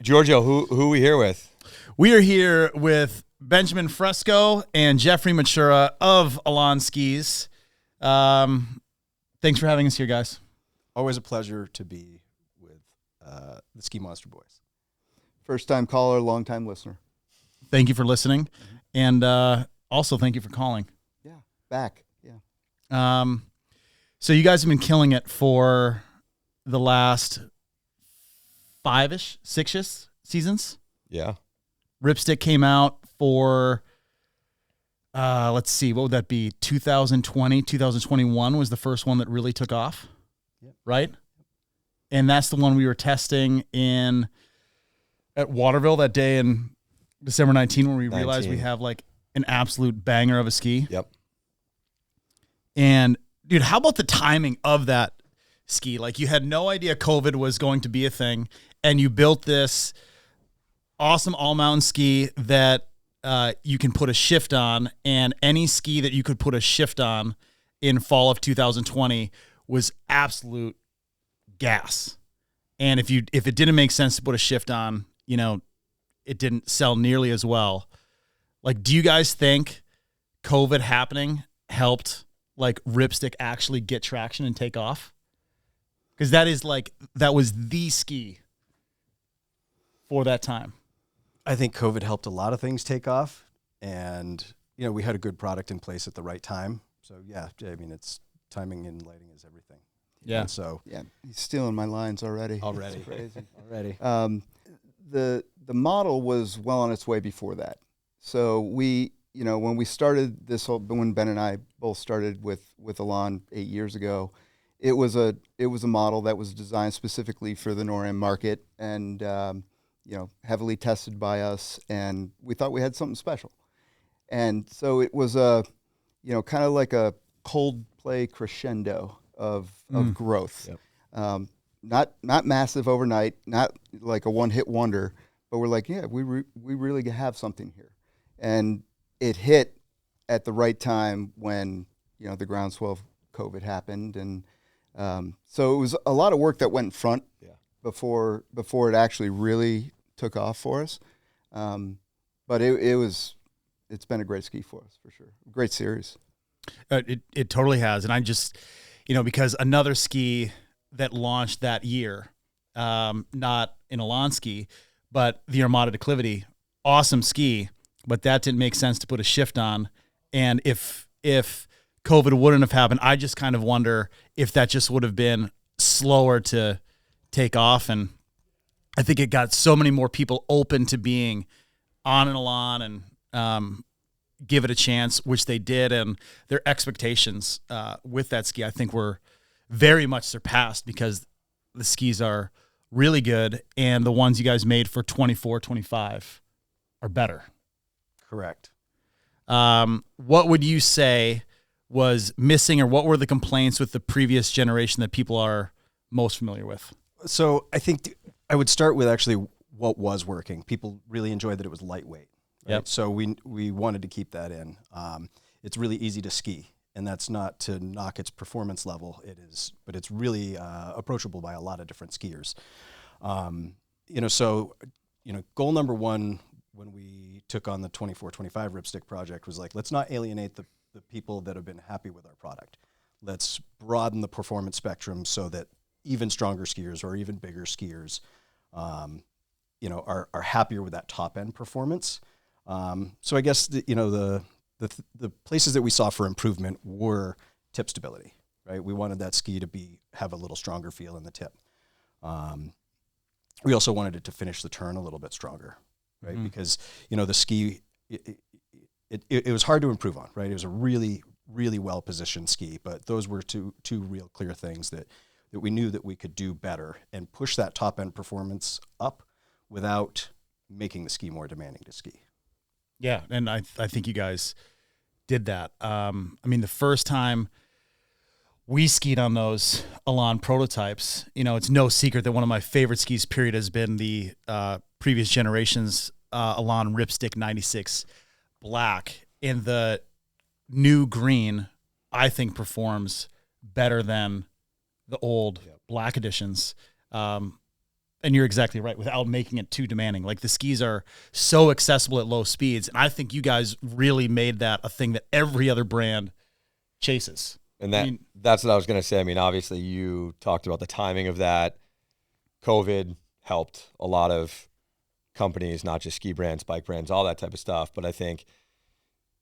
Giorgio, who are we here with? We are here with Benjamin Fresco and Jeffrey Mechura of Elan Skis. Thanks for having us here, guys. Always a pleasure to be with the Ski Monster Boys. First-time caller, long-time listener. Thank you for listening, and also thank you for calling. Yeah, back. Yeah. So you guys have been killing it for the last 5-ish, 6-ish seasons. Yeah. Ripstick came out for, let's see, what would that be? 2020, 2021 was the first one that really took off, right? And that's the one we were testing at Waterville that day in December 19 when we realized we have like an absolute banger of a ski. Yep. And dude, how about the timing of that ski? Like you had no idea COVID was going to be a thing, and you built this awesome all-mountain ski that you can put a shift on, and any ski that you could put a shift on in fall of 2020 was absolute gas. And if it didn't make sense to put a shift on, you know, it didn't sell nearly as well. Like, do you guys think COVID happening helped like Ripstick actually get traction and take off? Because that was the ski for that time. I think COVID helped a lot of things take off, and you know, we had a good product in place at the right time. So yeah, I mean, it's timing and lighting is everything. Yeah. And so Yeah, he's stealing my lines already. Already. That's crazy. already. The model was well on its way before that. So we, you know, when we started this whole, when Ben and I both started with Elan 8 years ago, it was a model that was designed specifically for the NORAM market, and you know, heavily tested by us, and we thought we had something special. And so it was you know, kind of like a Coldplay crescendo of growth. Yep. Not massive overnight, not like a one-hit wonder, but we're like, yeah, we really have something here. And it hit at the right time when, you know, the groundswell of COVID happened. And so it was a lot of work that went in front before it actually really took off for us. But it's been a great ski for us, for sure. Great series. It totally has. And I just, you know, because another ski that launched that year, not an Elan ski, but the Armada Declivity, awesome ski, but that didn't make sense to put a shift on. And if COVID wouldn't have happened, I just kind of wonder if that just would have been slower to take off. And I think it got so many more people open to being on an Elan and give it a chance, which they did. And their expectations with that ski, I think, were very much surpassed because the skis are really good, and the ones you guys made for 24, 25 are better. Correct. What would you say was missing, or what were the complaints with the previous generation that people are most familiar with? So I think I would start with actually what was working. People really enjoyed that it was lightweight. Right? Yep. So we wanted to keep that in. It's really easy to ski, and that's not to knock its performance level. It is, but it's really approachable by a lot of different skiers. You know, so, you know, goal number one when we took on the 24-25 Ripstick project was like, let's not alienate the people that have been happy with our product. Let's broaden the performance spectrum so that even stronger skiers or even bigger skiers, you know, are happier with that top end performance. So I guess the places that we saw for improvement were tip stability, right? We wanted that ski to have a little stronger feel in the tip. We also wanted it to finish the turn a little bit stronger, right? Mm-hmm. Because, you know, the ski, it was hard to improve on, right? It was a really, really well-positioned ski, but those were two real clear things that we knew that we could do better and push that top-end performance up without making the ski more demanding to ski. Yeah, and I think you guys did that. I mean, the first time we skied on those Elan prototypes, you know, it's no secret that one of my favorite skis, period, has been the previous generation's Elan Ripstick 96 Black. And the new green, I think, performs better than the old black editions. and you're exactly right, without making it too demanding. Like the skis are so accessible at low speeds. And I think you guys really made that a thing that every other brand chases. And that's what I was going to say. I mean, obviously you talked about the timing of that. COVID helped a lot of companies, not just ski brands, bike brands, all that type of stuff. But I think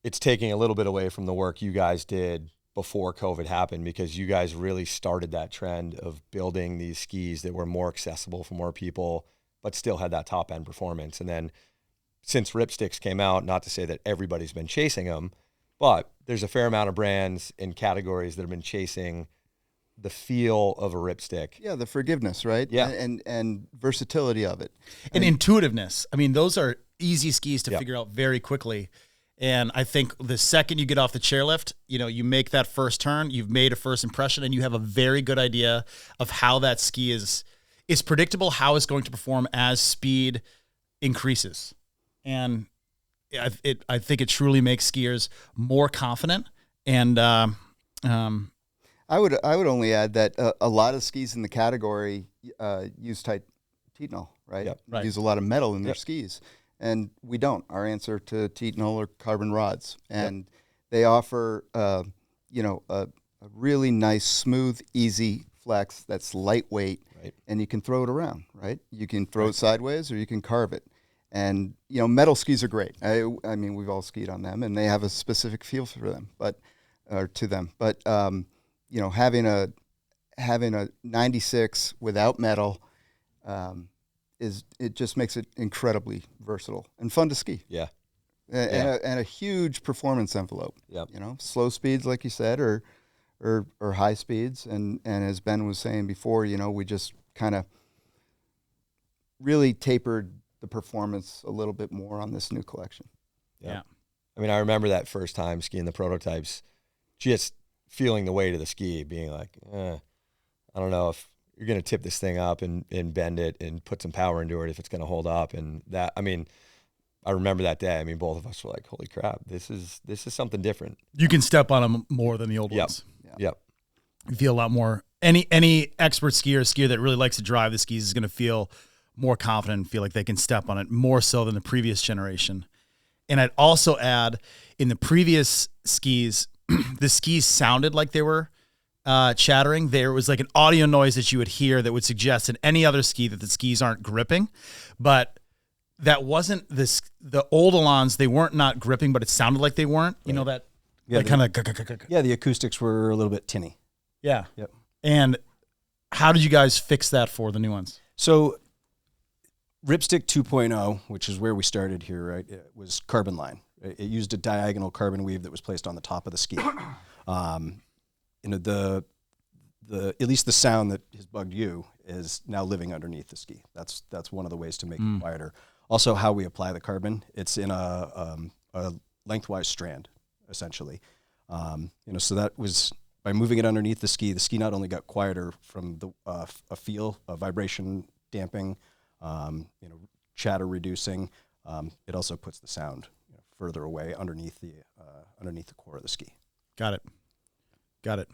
it's taking a little bit away from the work you guys did before COVID happened, because you guys really started that trend of building these skis that were more accessible for more people, but still had that top end performance. And then since Ripsticks came out, not to say that everybody's been chasing them, but there's a fair amount of brands and categories that have been chasing the feel of a Ripstick. Yeah, the forgiveness, right? Yeah. And versatility of it. And intuitiveness. I mean, those are easy skis to Yep. figure out very quickly. And I think the second you get off the chairlift, you make that first turn, you've made a first impression, and you have a very good idea of how that ski is predictable, how it's going to perform as speed increases. And I think it truly makes skiers more confident. And I would only add that a lot of skis in the category use titanol, right? Yep. Right. Use a lot of metal in their Yep. skis, and we don't. Our answer to titanol are carbon rods, and they offer a really nice, smooth, easy flex that's lightweight, Right. and you can throw it around, right? You can throw it sideways or you can carve it. And metal skis are great. I mean, we've all skied on them, and they have a specific feel for them, but having a 96 without metal it just makes it incredibly versatile and fun to ski. Yeah. And a huge performance envelope. Yep. Slow speeds, like you said, or high speeds, and as Ben was saying before, we just kind of really tapered the performance a little bit more on this new collection. yeah. I mean, I remember that first time skiing the prototypes, just feeling the weight of the ski, being like, I don't know if you're going to tip this thing up and bend it and put some power into it, if it's going to hold up. And that, I mean, I remember that day. I mean, both of us were like, holy crap, this is something different. You can step on them more than the old ones. Yep. You feel a lot more. Any expert skier that really likes to drive the skis is going to feel more confident and feel like they can step on it more so than the previous generation. And I'd also add, in the previous skis, the skis sounded like they were chattering. There was like an audio noise that you would hear that would suggest in any other ski that the skis aren't gripping. But that wasn't this. The old Elans, they weren't not gripping, but it sounded like they weren't. You know that? Yeah, kind of. Yeah, the acoustics were a little bit tinny. Yeah. Yep. And how did you guys fix that for the new ones? So Ripstick 2.0, which is where we started here, right, it was carbon line. It used a diagonal carbon weave that was placed on the top of the ski. The at least the sound that has bugged you is now living underneath the ski. That's one of the ways to make it quieter. Also, how we apply the carbon, it's in a lengthwise strand, essentially. So that was, by moving it underneath the ski not only got quieter from the a feel, a vibration damping, chatter reducing. It also puts the sound further away underneath the core of the ski. Got it.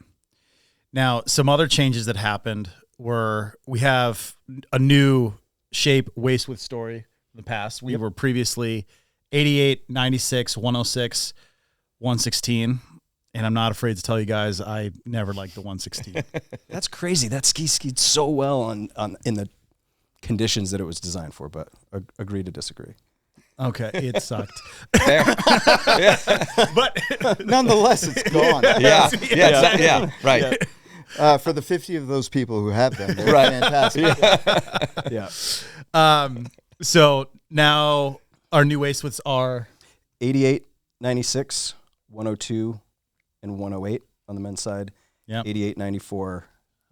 Now, some other changes that happened were we have a new shape waist width story in the past. We were previously 88, 96, 106, 116. And I'm not afraid to tell you guys, I never liked the 116. That's crazy. That ski skied so well on in the conditions that it was designed for, but agree to disagree. Okay, it sucked. But nonetheless, it's gone. Yeah, right. For the 50 of those people who have them, they're fantastic. Yeah. So now our new waist widths are 88, 96, 102, and 108 on the men's side. Yep. 88, 94,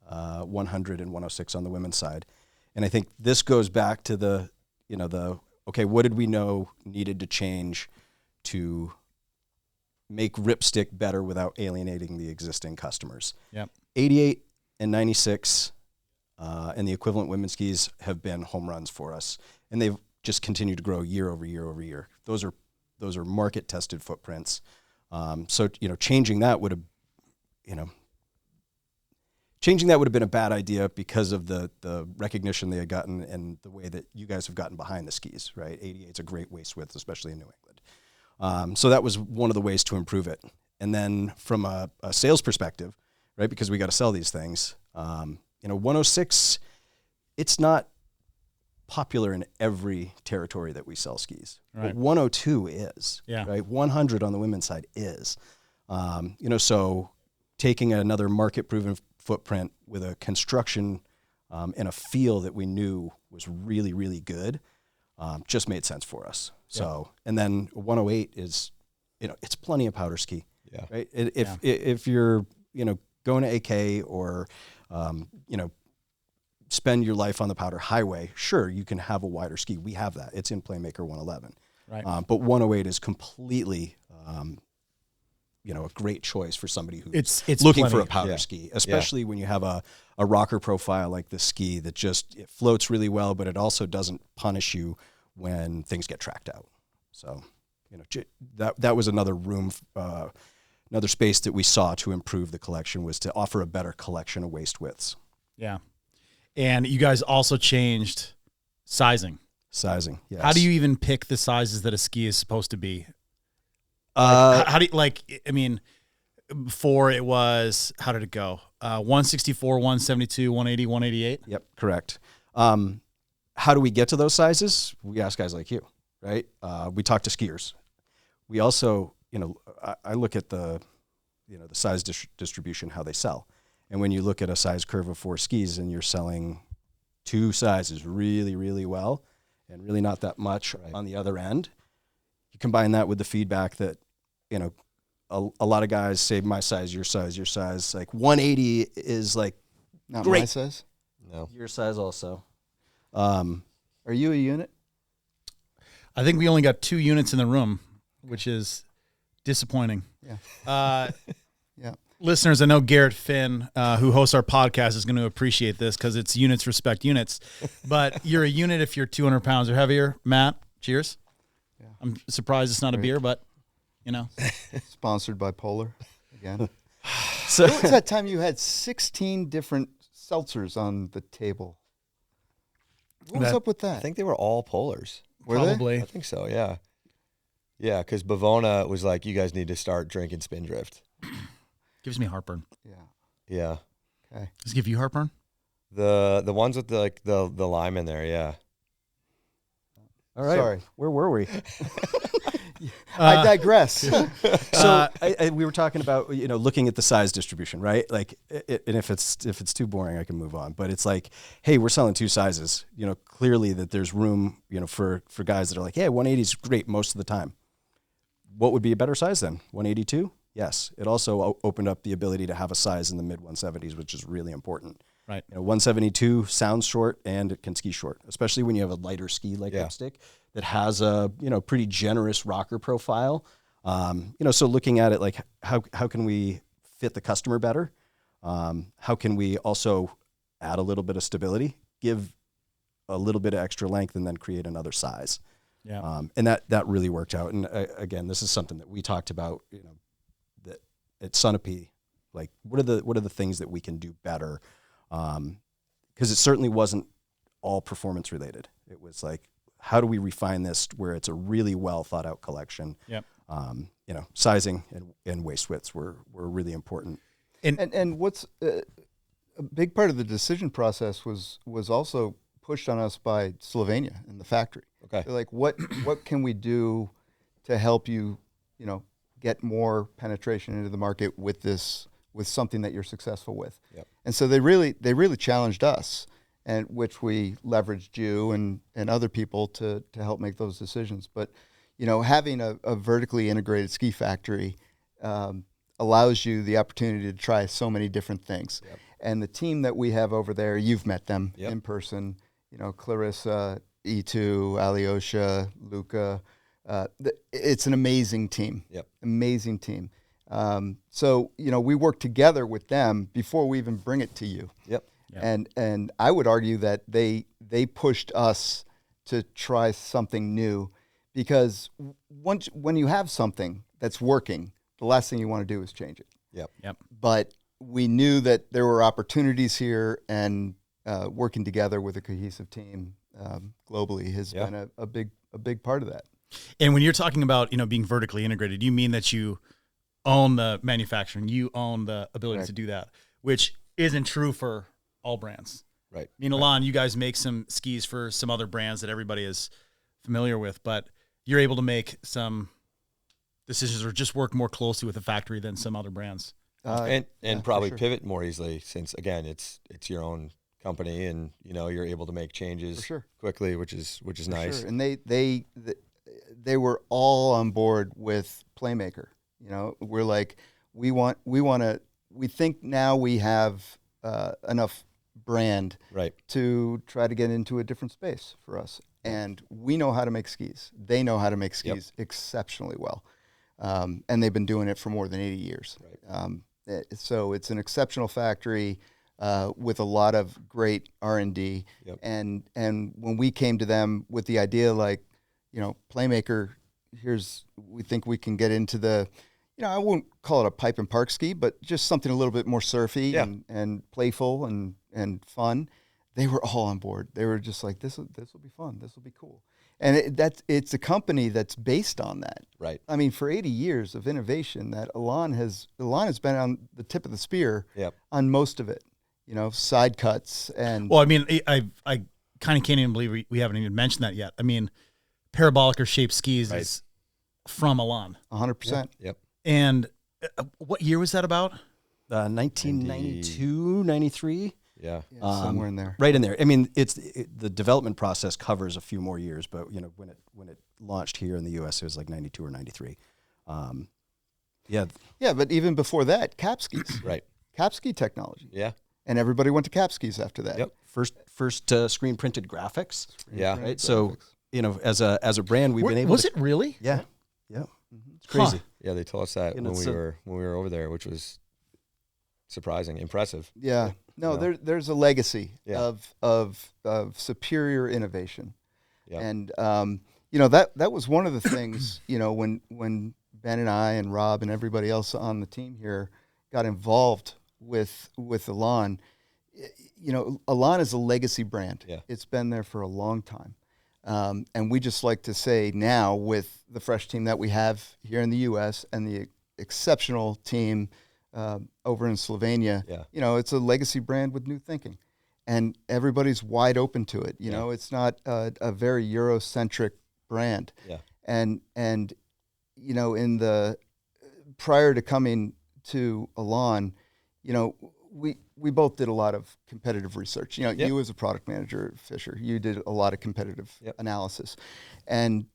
100, and 106 on the women's side. And I think this goes back to the what did we know needed to change to make Ripstick better without alienating the existing customers. Yep. 88 and 96 and the equivalent women's skis have been home runs for us, and they've just continued to grow year over year over year. Those are market tested footprints. So changing that would have, changing that would have been a bad idea because of the recognition they had gotten and the way that you guys have gotten behind the skis, right? 88 is a great waist width, especially in New England. So that was one of the ways to improve it. And then from a sales perspective, right, because we got to sell these things, 106, it's not popular in every territory that we sell skis. Right. But 102 is, Yeah. right? 100 on the women's side is. So taking another market-proven footprint with a construction and a feel that we knew was really, really good just made sense for us. So, and then 108 is, it's plenty of powder ski. Yeah. Right. If you're, going to AK or, spend your life on the powder highway, sure, you can have a wider ski. We have that. It's in Playmaker 111. Right. But 108 is completely, a great choice for somebody who's It's looking plenty. for a powder ski, especially when you have a rocker profile like this ski that just it floats really well, but it also doesn't punish you when things get tracked out. So, that was another room, another space that we saw to improve the collection was to offer a better collection of waist widths. Yeah. And you guys also changed sizing. Sizing, yes. How do you even pick the sizes that a ski is supposed to be? How do you, before it was, how did it go? 164, 172, 180, 188? Yep, correct. How do we get to those sizes? We ask guys like you, right? We talk to skiers. We also, I look at the size distribution, how they sell. And when you look at a size curve of 4 skis and you're selling 2 sizes really, really well and really not that much on the other end, you combine that with the feedback that, a lot of guys say my size, your size. Like 180 is like Not great. my size. No. Your size also. Are you a unit? I think we only got 2 units in the room, which is disappointing. Yeah. Yeah. Listeners, I know Garrett Finn, who hosts our podcast, is going to appreciate this because it's units respect units. But you're a unit if you're 200 pounds or heavier. Matt, cheers. Yeah. I'm surprised it's not a beer, but, Sponsored by Polar again. So What was that time you had 16 different seltzers on the table? What was That- up with that? I think they were all polars. Were they? probably. I think so, yeah. Yeah, because Bavona was like, you guys need to start drinking Spindrift. Gives me heartburn. Yeah. Yeah. Okay. Does it give you heartburn? The ones with the lime in there, yeah. all right. Sorry. Where were we? I digress. So we were talking about looking at the size distribution, right? Like, and if it's too boring, I can move on. But it's like, hey, we're selling 2 sizes. Clearly that there's room, for guys that are like, yeah, 180 is great most of the time. What would be a better size then? 182? Yes. It also opened up the ability to have a size in the mid 170s, which is really important. Right. 172 sounds short and it can ski short, especially when you have a lighter ski like Ripstick that has a pretty generous rocker profile. So looking at it like how can we fit the customer better? How can we also add a little bit of stability, give a little bit of extra length, and then create another size? Yeah. And that really worked out. And again, this is something that we talked about, that at Sunapee, like what are the things that we can do better? Because it certainly wasn't all performance related. It was like, how do we refine this where it's a really well thought out collection? Yep. Sizing and waist widths were really important. And what's a big part of the decision process was also pushed on us by Slovenia and the factory. Okay. They're like, what can we do to help you, get more penetration into the market with something that you're successful with? Yep. And so they really challenged us, and which we leveraged you and other people to help make those decisions. But having a vertically integrated ski factory allows you the opportunity to try so many different things. Yep. And the team that we have over there, you've met them Yep. in person. Clarissa, E2, Alyosha, Luca. It's an amazing team. Yep. Amazing team. So we work together with them before we even bring it to you. Yep. Yeah. And I would argue that they pushed us to try something new, because when you have something that's working, the last thing you want to do is change it. Yep. Yep. But we knew that there were opportunities here, and working together with a cohesive team globally has been a big part of that. And when you're talking about, being vertically integrated, you mean that you own the manufacturing, you own the ability to do that, which isn't true for all brands. Right. I mean, Elan, you guys make some skis for some other brands that everybody is familiar with, but you're able to make some decisions or just work more closely with the factory than some other brands. And probably sure. pivot more easily, since again it's your own company, and you're able to make changes quickly, which is nice. Sure. And they were all on board with Playmaker. We're like, we think now we have enough brand to try to get into a different space for us. And we know how to make skis. They know how to make skis exceptionally well. And they've been doing it for more than 80 years. Right. So it's an exceptional factory with a lot of great R&D. Yep. And when we came to them with the idea, like, Playmaker, we think we can get into the, I won't call it a pipe and park ski, but just something a little bit more surfy and playful and fun. They were all on board. They were just like, this will be fun. This will be cool. And it's a company that's based on that. Right. I mean, for 80 years of innovation, that Elan has been on the tip of the spear on most of it. Side cuts and. Well, I mean, I kind of can't even believe we haven't even mentioned that yet. I mean, parabolic or shaped skis is from Elan. 100%. Yep. And what year was that about? 1992, 93. Yeah, somewhere in there. Right in there. I mean, the development process covers a few more years, but when it launched here in the U.S., it was like 92 or 93. Yeah, but even before that, cap skis. Right. Cap ski technology. Yeah. And everybody went to cap skis after that. Yep. First screen printed graphics. Right. Graphics. So as a brand, we've been able. Was it really? Yeah. Yeah. It's crazy. Huh. Yeah, they told us that when we were over there, which was surprising, impressive. Yeah. No, there's a legacy of superior innovation. Yeah. And that was one of the things, when Ben and I and Rob and everybody else on the team here got involved with Elan. Elan is a legacy brand. Yeah. It's been there for a long time. And we just like to say now, with the fresh team that we have here in the U.S. and the exceptional team over in Slovenia, it's a legacy brand with new thinking. And everybody's wide open to it. It's not a very Eurocentric brand. Yeah. And in the prior to coming to Elan, we both did a lot of competitive research. You as a product manager, Fisher, you did a lot of competitive analysis. And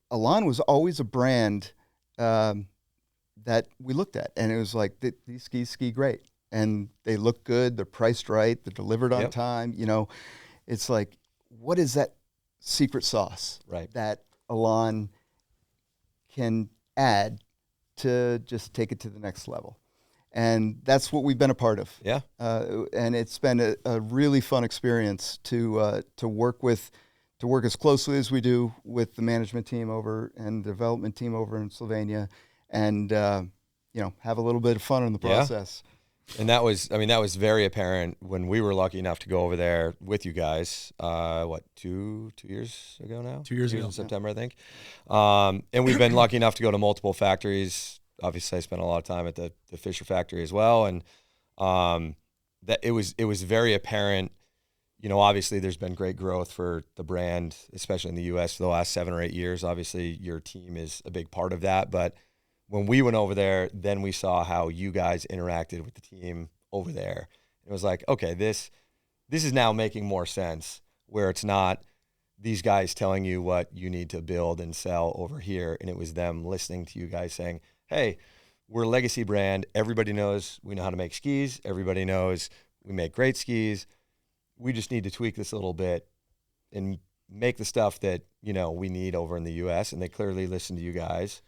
Elan was always a brand that we looked at. And it was like, these skis ski great. And they look good, they're priced right, they're delivered on time. It's like, what is that secret sauce that Elan can add to just take it to the next level? And that's what we've been a part of. Yeah. And it's been a really fun experience to work as closely as we do with the management team over and the development team over in Slovenia, and have a little bit of fun in the process. And that was very apparent when we were lucky enough to go over there with you guys. 2 years ago now? 2 years ago in September, I think. And we've been lucky enough to go to multiple factories. Obviously, I spent a lot of time at the Fisher factory as well, and that it was very apparent. Obviously, there's been great growth for the brand, especially in the U.S. for the last 7 or 8 years. Obviously, your team is a big part of that. But when we went over there, then we saw how you guys interacted with the team over there. It was like, okay, this is now making more sense, where it's not these guys telling you what you need to build and sell over here, and it was them listening to you guys saying, hey, we're a legacy brand. Everybody knows we know how to make skis. Everybody knows we make great skis. We just need to tweak this a little bit and make the stuff that, we need over in the U.S. And they clearly listened to you guys.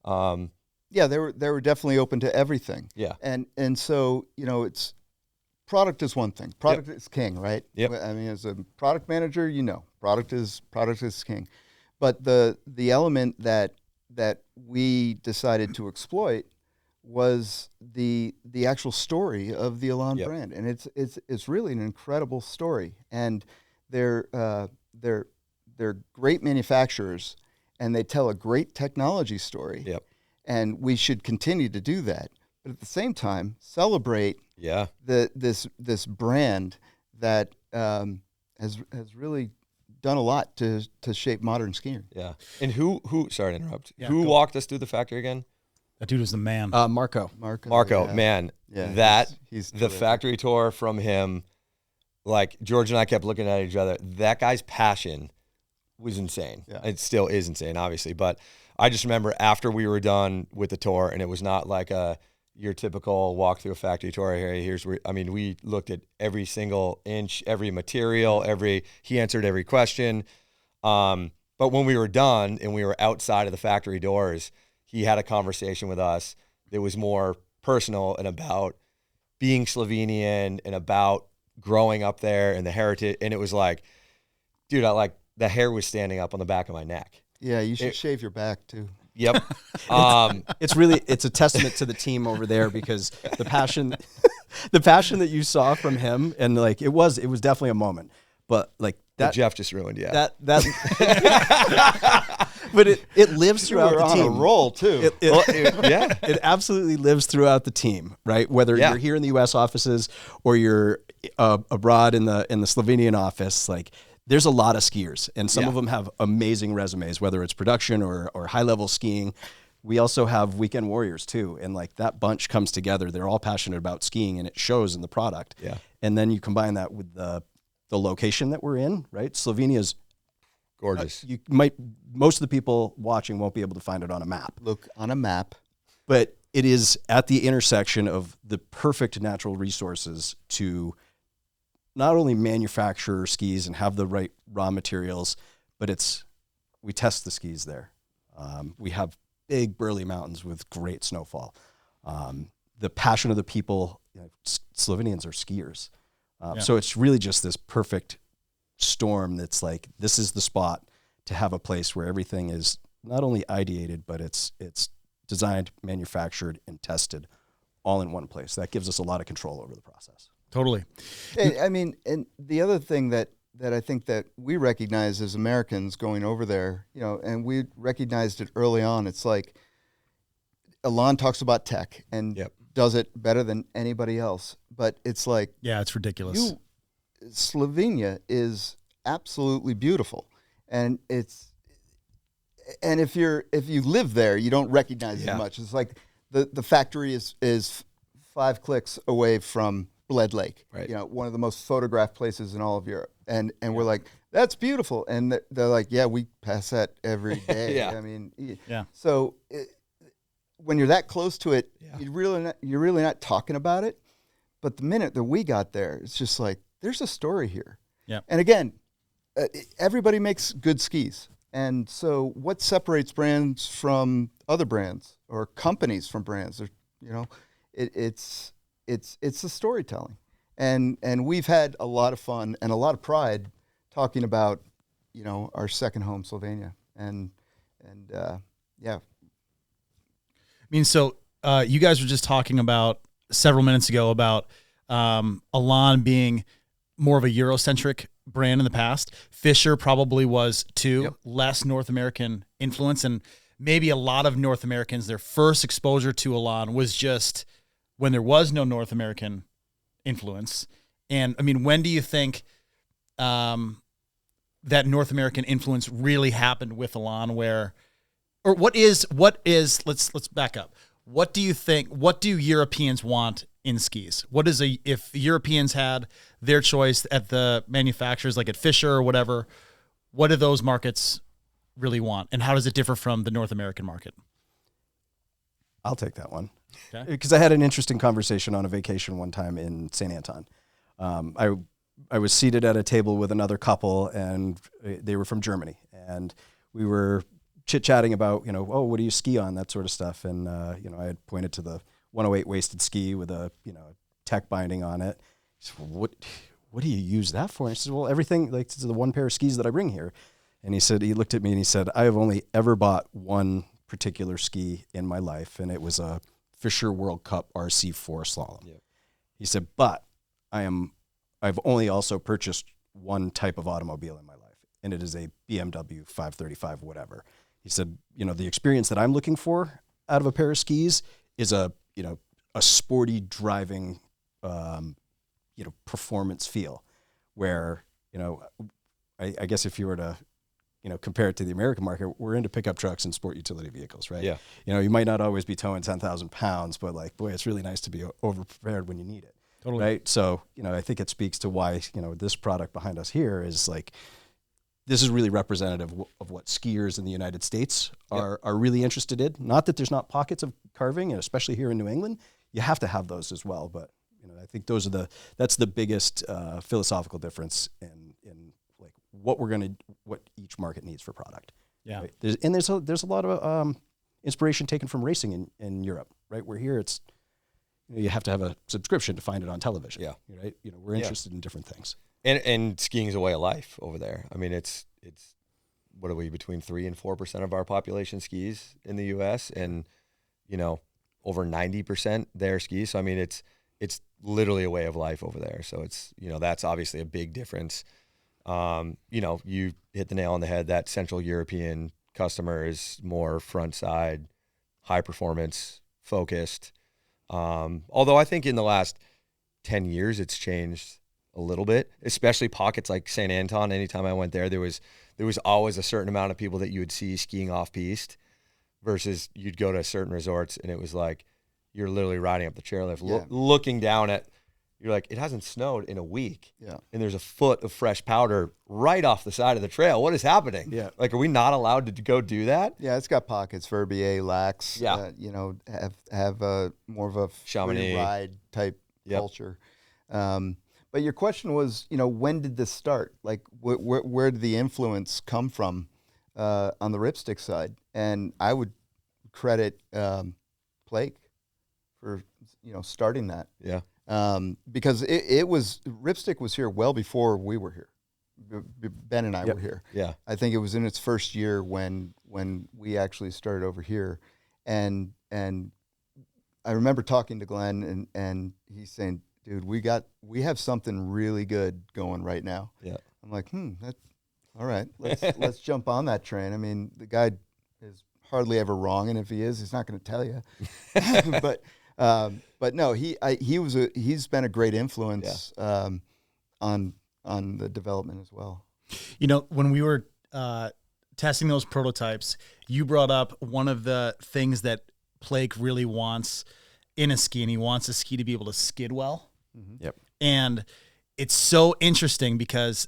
They were definitely open to everything. Yeah. And so, it's product is one thing. Product is king, right? Yep. I mean, as a product manager, product is king. But the element that we decided to exploit was the actual story of the Elan Yep. brand, and it's really an incredible story. And they're great manufacturers, and they tell a great technology story. Yep. And we should continue to do that, but at the same time celebrate Yeah. this brand that has really done a lot to shape modern skiing. Yeah. And who sorry to interrupt. Yeah, Who go. walked us through the factory again? That dude was the man. Marco. Marco, yeah. man. Yeah, That he's the terrific. factory tour from him, like George and I kept looking at each other. That guy's passion was insane. Yeah. It still is insane, obviously. But I just remember after we were done with the tour, and it was not like your typical walk through a factory tour. Here's where, I mean, we looked at every single inch, every material, he answered every question. But when we were done and we were outside of the factory doors, he had a conversation with us that was more personal and about being Slovenian and about growing up there and the heritage. And it was like, dude, the hair was standing up on the back of my neck. Yeah, you should shave your back too. Yep. It's a testament to the team over there, because the passion that you saw from him, and like it was definitely a moment. But like That that Jeff just ruined, yeah. but it lives throughout We're the on team. a roll too. Yeah. It absolutely lives throughout the team, right? Whether Yeah. you're here in the U.S. offices or you're abroad in the Slovenian office, like there's a lot of skiers, and some Yeah. of them have amazing resumes, whether it's production or high level skiing. We also have weekend warriors too, and like that bunch comes together. They're all passionate about skiing, and it shows in the product. Yeah. And then you combine that with the location that we're in, right? Slovenia's Gorgeous. most of the people watching won't be able to find it on a map. Look on a map. But it is at the intersection of the perfect natural resources to not only manufacture skis and have the right raw materials, but we test the skis there. We have big burly mountains with great snowfall. The passion of the people, Slovenians are skiers. So it's really just this perfect storm that's like, this is the spot to have a place where everything is not only ideated, but it's designed, manufactured, and tested all in one place. That gives us a lot of control over the process. Totally. I mean, and the other thing that I think that we recognize as Americans going over there, and we recognized it early on. It's like Elan talks about tech and Yep. does it better than anybody else, but it's like Yeah, it's ridiculous. Slovenia is absolutely beautiful, and if you live there, you don't recognize it Yeah. as much. It's like the factory is 5 clicks away from Bled Lake, Right. One of the most photographed places in all of Europe, and we're like, that's beautiful, and they're like, yeah, we pass that every day. Yeah. I mean, Yeah. So when you're that close to it, Yeah. you're really not talking about it. But the minute that we got there, it's just like, there's a story here. Yeah. And again, everybody makes good skis. And so what separates brands from other brands or companies from brands? Or, it's the storytelling. And we've had a lot of fun and a lot of pride talking about, our second home, Slovenia. And yeah. I mean, so you guys were just talking about several minutes ago about Elan being more of a Eurocentric brand in the past. Fisher probably was too. Yep. Less North American influence, and maybe a lot of North Americans, their first exposure to Elan was just when there was no North American influence. And I mean, when do you think that North American influence really happened with Elan? Or what is let's back up. What do do Europeans want in skis? If Europeans had their choice at the manufacturers like at Fisher or whatever, what do those markets really want? And how does it differ from the North American market? I'll take that one. Okay. Because I had an interesting conversation on a vacation one time in St. Anton. I was seated at a table with another couple, and they were from Germany, and we were chit-chatting about, what do you ski on, that sort of stuff. And, I had pointed to the 108 wasted ski with a, tech binding on it. He said, well, what do you use that for? And I said, well, everything, like this is the one pair of skis that I bring here. And he looked at me and he said, I have only ever bought one particular ski in my life, and it was a Fisher World Cup RC4 slalom. Yep. He said, but I've only also purchased one type of automobile in my life, and it is a BMW 535 whatever. He said, the experience that I'm looking for out of a pair of skis is a sporty driving, performance feel where, I guess if you were to, compare it to the American market, we're into pickup trucks and sport utility vehicles, right? Yeah. You might not always be towing 10,000 pounds, but like, boy, it's really nice to be over-prepared when you need it. Totally. Right. So, I think it speaks to why, this product behind us here is like, this is really representative of what skiers in the United States are really interested in. Not that there's not pockets of carving, and especially here in New England, you have to have those as well. But, I think that's the biggest philosophical difference in like what each market needs for product. Yeah. Right? There's a lot of inspiration taken from racing in Europe, right? Where here it's, you have to have a subscription to find it on television. Yeah. Right. We're interested in different things. And skiing is a way of life over there. I mean, it's what are we, between 3 and 4% of our population skis in the U.S. and over 90% there skis. So I mean, it's literally a way of life over there. So it's that's obviously a big difference. You hit the nail on the head. That Central European customer is more front side, high performance focused. Although I think in the last 10 years it's changed a little bit, especially pockets like St. Anton. Anytime I went there was always a certain amount of people that you would see skiing off piste versus you'd go to certain resorts and it was like you're literally riding up the chairlift, looking down at, you're like, it hasn't snowed in a week. Yeah. And there's a foot of fresh powder right off the side of the trail. What is happening? Yeah. Like, are we not allowed to go do that? Yeah, it's got pockets. Verbier, Lax, Yeah. have more of a Chamonix. free ride type Yep. culture. But your question was, when did this start? Like, where did the influence come from on the Ripstick side? And I would credit Blake for starting that. Yeah. Because it was, Ripstick was here well before we were here. Ben and I were here. Yeah. I think it was in its first year when we actually started over here, and I remember talking to Glenn and he's saying, "Dude, we have something really good going right now." Yeah. I'm like, that's all right. Let's jump on that train. I mean, the guy is hardly ever wrong, and if he is, he's not going to tell you. But no, he's been a great influence on the development as well. When we were testing those prototypes, you brought up one of the things that Blake really wants in a ski, and he wants a ski to be able to skid well. Mm-hmm. Yep. And it's so interesting because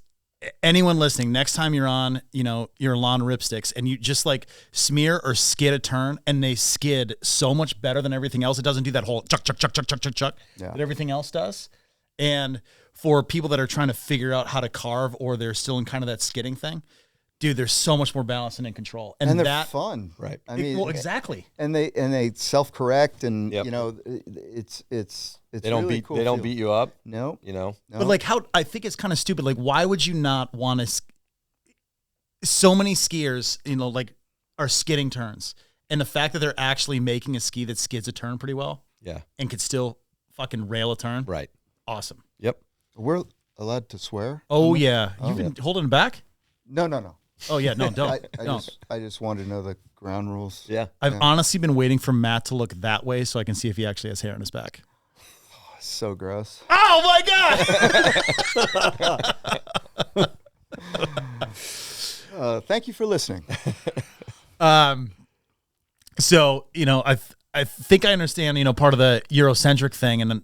anyone listening, next time you're on, your Elan Ripsticks and you just like smear or skid a turn and they skid so much better than everything else. It doesn't do that whole chuck that everything else does. And for people that are trying to figure out how to carve or they're still in kind of that skidding thing, dude, there's so much more balance and in control. And they're fun. Right. I mean, well, exactly. And they self-correct and, Yep. it's They don't really beat cool they don't feel. beat you up. No. No. But like I think it's kind of stupid. Like, why would you not want to? So many skiers, like are skidding turns, and the fact that they're actually making a ski that skids a turn pretty well, Yeah. and could still fucking rail a turn, Right. awesome. Yep. We're allowed to swear? Oh yeah, you've been holding it back. No. Oh yeah, no, don't. don't. I just wanted to know the ground rules. Yeah. I've honestly been waiting for Matt to look that way so I can see if he actually has hair on his back. So gross. Oh my god! Thank you for listening. So I think I understand part of the Eurocentric thing, and then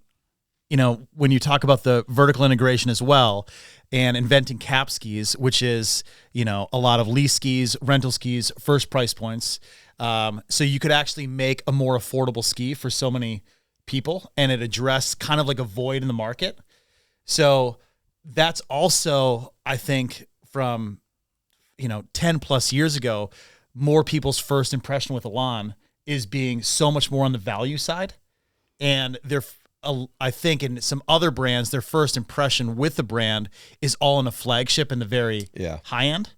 when you talk about the vertical integration as well, and inventing cap skis, which is a lot of lease skis, rental skis, first price points, so you could actually make a more affordable ski for so many people, and it addressed kind of like a void in the market. So that's also, I think, from 10 plus years ago, more people's first impression with Elan is being so much more on the value side. And I think in some other brands, their first impression with the brand is all in a flagship in the very high end.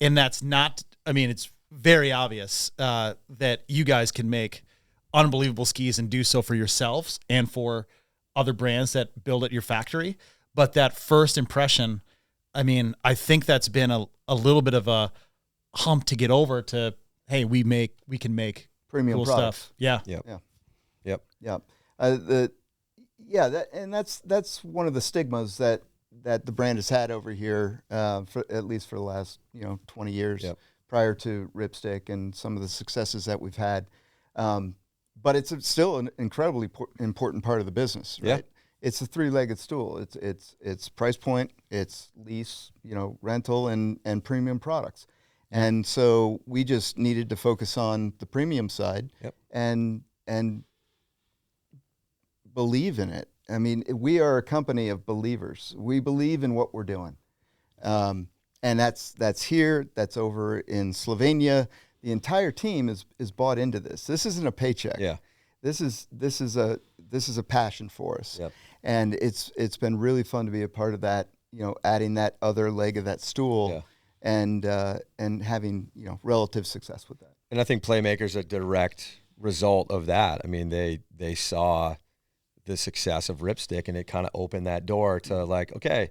And that's not, it's very obvious that you guys can make unbelievable skis and do so for yourselves and for other brands that build at your factory. But that first impression, I mean, I think that's been a little bit of a hump to get over to, hey, we can make Premium cool products. stuff. Yeah. Yep. Yeah. Yep. That's one of the stigmas that the brand has had over here, for at least for the last 20 years. Yep. Prior to Ripstick and some of the successes that we've had. But it's still an incredibly important part of the business, right? Yeah. It's a three-legged stool. It's price point, it's lease, rental, and premium products. And so we just needed to focus on the premium side. Yep. and believe in it. I mean, we are a company of believers. We believe in what we're doing. And that's here, that's over in Slovenia. The entire team is bought into this. This isn't a paycheck. Yeah. This is a passion for us. Yep. And it's been really fun to be a part of that, adding that other leg of that stool and having, relative success with that. And I think Playmaker's a direct result of that. I mean, they saw the success of Ripstick, and it kind of opened that door to like, okay,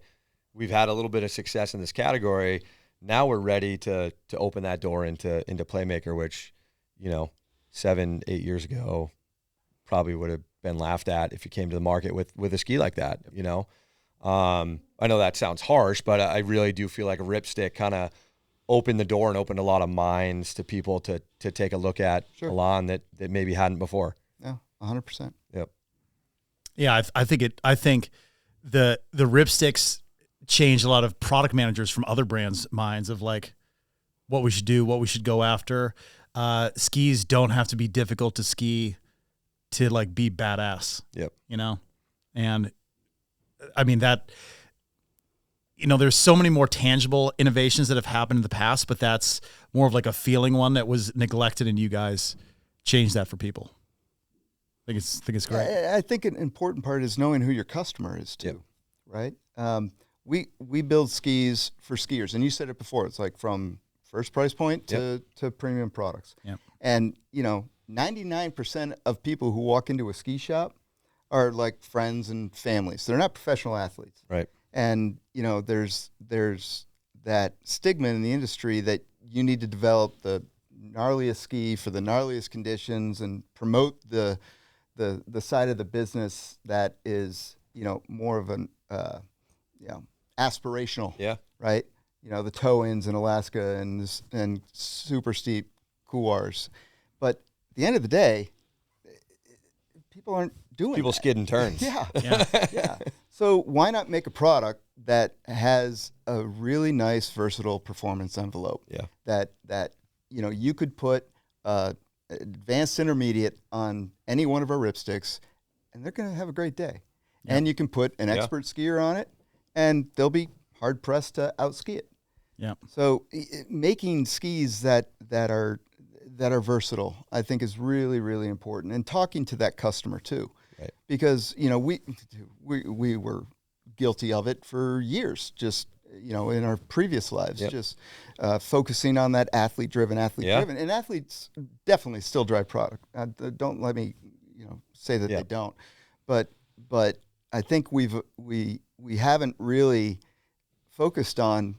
we've had a little bit of success in this category. Now we're ready to open that door into Playmaker, which, 7-8 years ago probably would have been laughed at if you came to the market with a ski like that. I know that sounds harsh, but I really do feel like a Ripstick kind of opened the door and opened a lot of minds to people to take a look at Elan that maybe hadn't before. Yeah, 100%. Yep. Yeah, I think the Ripsticks changed a lot of product managers from other brands' minds of like what we should do, what we should go after. Skis don't have to be difficult to ski to like be badass. Yep. And I mean that, there's so many more tangible innovations that have happened in the past, but that's more of like a feeling one that was neglected, and you guys changed that for people. I think it's great. I think an important part is knowing who your customer is too, right? We build skis for skiers, and you said it before. It's like from first price point to premium products. Yep. And 99% of people who walk into a ski shop are like friends and families. They're not professional athletes, Right. and there's that stigma in the industry that you need to develop the gnarliest ski for the gnarliest conditions and promote the side of the business that is more of an aspirational, right? The toe-ins in Alaska and super steep couloirs. But at the end of the day, people aren't doing People that. skid and turns. Yeah. So why not make a product that has a really nice, versatile performance envelope? Yeah. That you could put advanced intermediate on any one of our Ripsticks, and they're going to have a great day. Yeah. And you can put an expert skier on it, and they'll be hard pressed to outski it. Yeah. So making skis that are versatile, I think, is really, really important. And talking to that customer too, right? Because we were guilty of it for years. Just in our previous lives, just focusing on that athlete driven, and athletes definitely still drive product. Don't let me say that they don't, but I think we haven't really focused on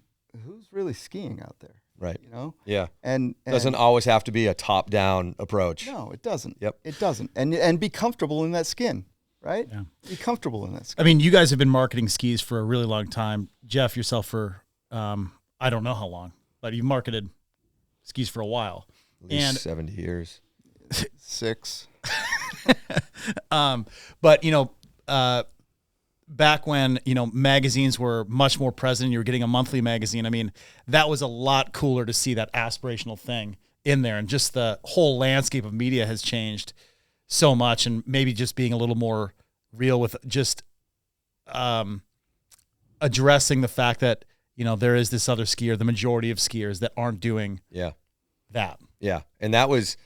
who's really skiing out there. Right. Yeah. And doesn't always have to be a top down approach. No, it doesn't. Yep. It doesn't. And be comfortable in that skin, right? Yeah. Be comfortable in that skin. I mean, you guys have been marketing skis for a really long time. Jeff, yourself for I don't know how long, but you've marketed skis for a while. At least 70 years. 6. But back when magazines were much more present, you were getting a monthly magazine. I mean, that was a lot cooler to see that aspirational thing in there, and just the whole landscape of media has changed so much. And maybe just being a little more real with just addressing the fact that there is this other skier, the majority of skiers that aren't doing that. Yeah, and that was,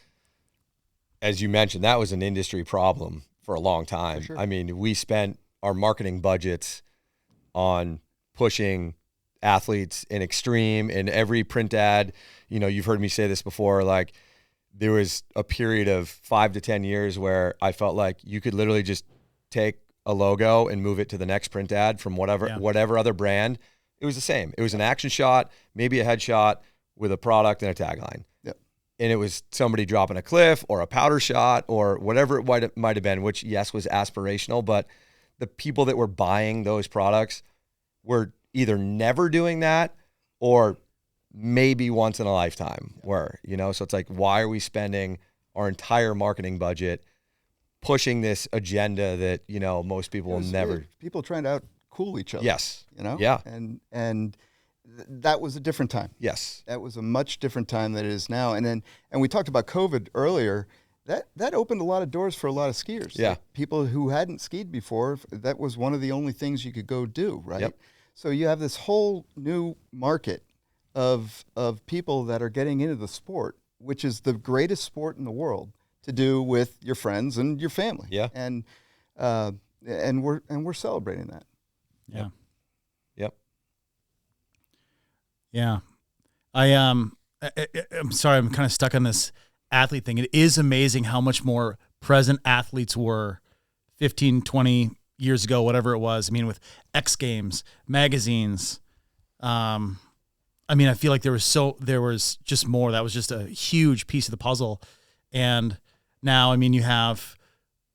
as you mentioned, that was an industry problem for a long time. For sure. I mean, we spent our marketing budgets on pushing athletes in extreme, and every print ad, you've heard me say this before, like there was a period of 5 to 10 years where I felt like you could literally just take a logo and move it to the next print ad from whatever other brand. It was the same. It was an action shot, maybe a headshot with a product and a tagline. Yep. And it was somebody dropping a cliff or a powder shot or whatever it might have been, which, yes, was aspirational, but the people that were buying those products were either never doing that or maybe once in a lifetime were, so it's like, why are we spending our entire marketing budget pushing this agenda that, most people will never. People trying to out-cool each other. Yes. Yeah. And that was a different time. Yes. That was a much different time than it is now. And we talked about COVID earlier. That opened a lot of doors for a lot of skiers. Yeah. Like people who hadn't skied before, that was one of the only things you could go do, right? Yep. So you have this whole new market of people that are getting into the sport, which is the greatest sport in the world to do with your friends and your family. Yeah. And we're celebrating that. Yeah. Yep. Yeah. I'm sorry, I'm kind of stuck on this athlete thing. It is amazing how much more present athletes were 15, 20 years ago, whatever it was. I mean, with X Games, magazines. I feel like there was just more. That was just a huge piece of the puzzle. And now, you have,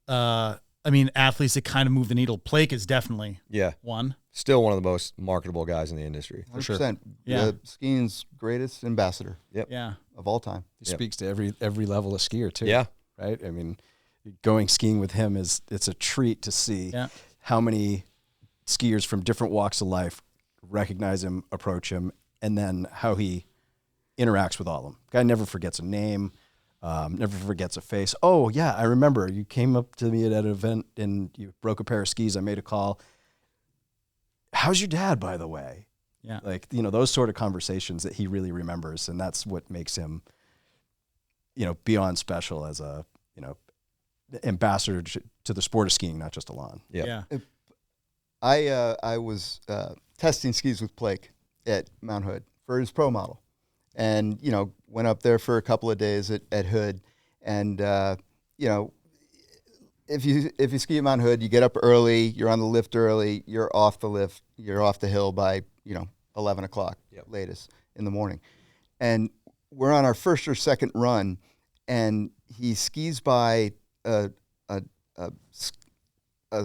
athletes that kind of move the needle. Blake is definitely one. Still one of the most marketable guys in the industry. 100%. Sure. Yeah. Skiing's greatest ambassador. Yep. Yeah. Of all time. He speaks to every level of skier too. Yeah. Right. Going skiing with him it's a treat to see how many skiers from different walks of life recognize him, approach him, and then how he interacts with all of them. Guy never forgets a name, never forgets a face. Oh yeah, I remember you came up to me at an event and you broke a pair of skis. I made a call. How's your dad, by the way? Yeah. Those sort of conversations that he really remembers. And that's what makes him, beyond special as a, ambassador to the sport of skiing, not just Elan. Yeah. I was testing skis with Blake at Mount Hood for his pro model, and went up there for a couple of days at Hood, and if you ski at Mount Hood, you get up early, you're on the lift early, you're off the hill by 11 o'clock latest in the morning, and we're on our first or second run, and he skis by a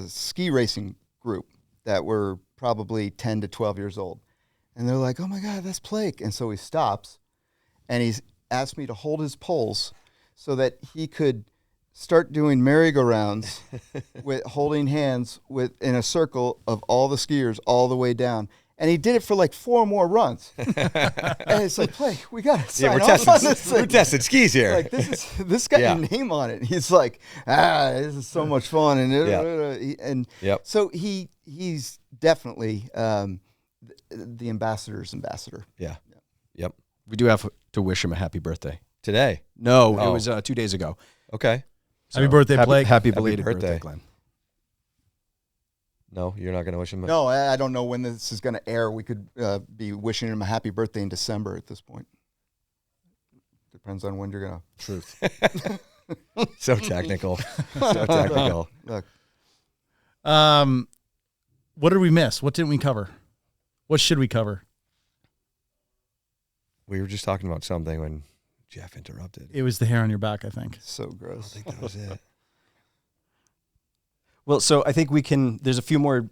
ski racing group that were probably 10 to 12 years old. And they're like, oh my God, that's Blake. And so he stops and he's asked me to hold his poles so that he could start doing merry-go-rounds with holding hands in a circle of all the skiers all the way down. And he did it for like 4 more runs. And it's like, Blake, we got to sign off on this thing. We're testing skis here. Like, this got your name on it. He's like, this is so much fun. And so he's definitely the ambassador's ambassador. Yeah. Yep. We do have to wish him a happy birthday. Today? No, it was 2 days ago. Okay. So, happy birthday, Blake. Happy belated birthday, Glenn. No, you're not going to wish him. No, I don't know when this is going to air. We could be wishing him a happy birthday in December at this point. Depends on when you're going to. Truth. So technical. So technical. Look. What did we miss? What didn't we cover? What should we cover? We were just talking about something when Jeff interrupted. It was the hair on your back, I think. So gross. I think that was it. Well, so I think there's a few more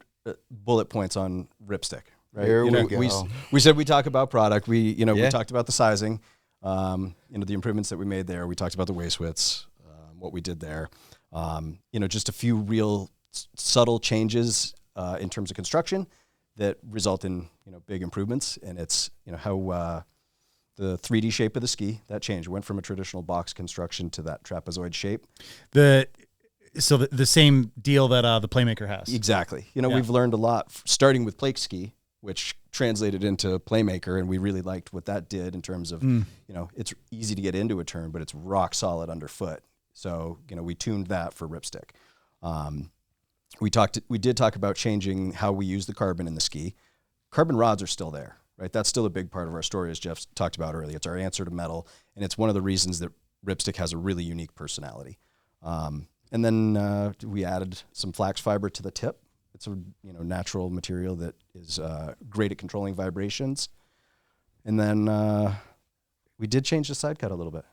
bullet points on Ripstick, right? Here we go. We said we talk about product. We talked about the sizing, the improvements that we made there. We talked about the waist widths, what we did there. Just a few real subtle changes in terms of construction that result in, big improvements. And it's, how the 3D shape of the ski, that changed. It went from a traditional box construction to that trapezoid shape. So the same deal that the Playmaker has. Exactly. We've learned a lot starting with Plake ski, which translated into Playmaker, and we really liked what that did in terms of, it's easy to get into a turn, but it's rock solid underfoot. So, we tuned that for Ripstick. We did talk about changing how we use the carbon in the ski. Carbon rods are still there, right? That's still a big part of our story, as Jeff talked about earlier. It's our answer to metal, and it's one of the reasons that Ripstick has a really unique personality. And then we added some flax fiber to the tip. It's a natural material that is great at controlling vibrations. And then we did change the side cut a little bit.